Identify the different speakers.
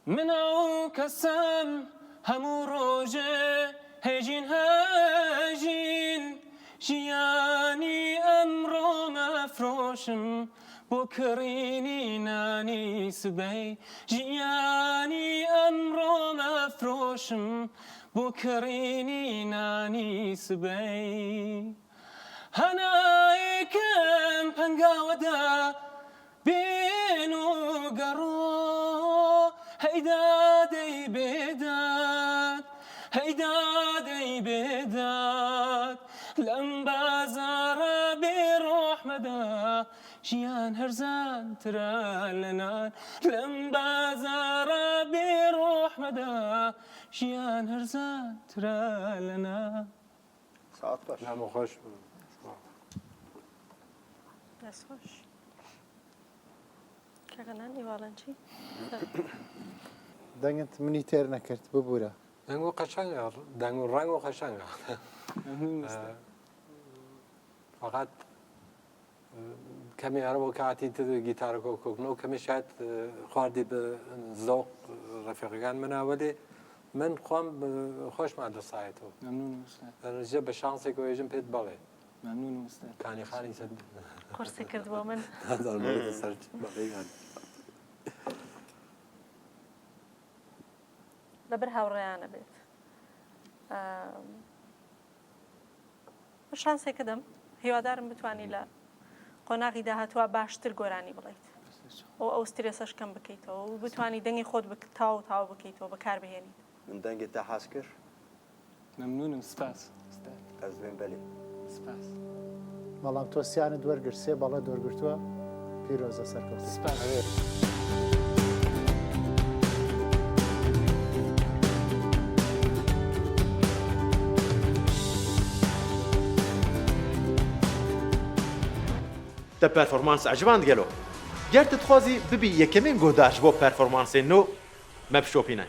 Speaker 1: من او کسم همو روژه هجین هجین جیانی امرو مفروشم بکرینی نانی سبی جیانی امرو مفروشم بکرینی نانی سبی هنای کم پنگاودا بینو گرو هیداد ای بداد هیداد ای بداد لم بازار بروح مدا جيان هرزان ترى لنا لم بازار بروح مدا جيان هرزان ترى لنا
Speaker 2: ساعت باش
Speaker 3: نعم خوش
Speaker 4: دست خوش کەگەنانی واڵەنچی
Speaker 2: دەنگت منی تێر نەکرد ببوورە
Speaker 3: دەنگ و قەشەنگە دەنگ و ڕەنگ و قەشەنگە فقط کەمی هەر بۆ کاتی گیتارەکە کۆکنەوە کەمی شاید خواردی بە زەوق ڕەفیقەکان مناوەێ من خۆم خۆشمان دەسایەتەوە
Speaker 1: ممنون استاد
Speaker 3: دەنجە بە شانسێک وێژم پێت بەڵێ
Speaker 1: ممنون استاد
Speaker 3: کانی خانی سەر
Speaker 4: قورسی کردبووە من
Speaker 3: سەر بەڵێگان
Speaker 4: لەبەر هاوڕێیانە بێت شانسێکە دەم هیوادارم بتوانی لە قۆناغی داهاتوە باشتر گۆرانی بڵیت ئەو سترێسەش کەم بکەیتەوە و بتانی دەنگی خۆت تاو بکەیتەوە بەکاربهێنیت
Speaker 5: من دەنگت تا حەز کرد
Speaker 1: ممنونم سپاس استاد
Speaker 5: ئەس بێن بەلێ
Speaker 1: سپاس
Speaker 2: بەڵام تۆ سیانت وەرگرت سێ بەڵە دۆرگرتووە پیرۆزە سەرکەوت
Speaker 1: سپاس
Speaker 6: تا پرفورمانس عجباند گلو گرت تخوازی ببی یکمین گوداش بو پرفورمانس نو مبشوپینه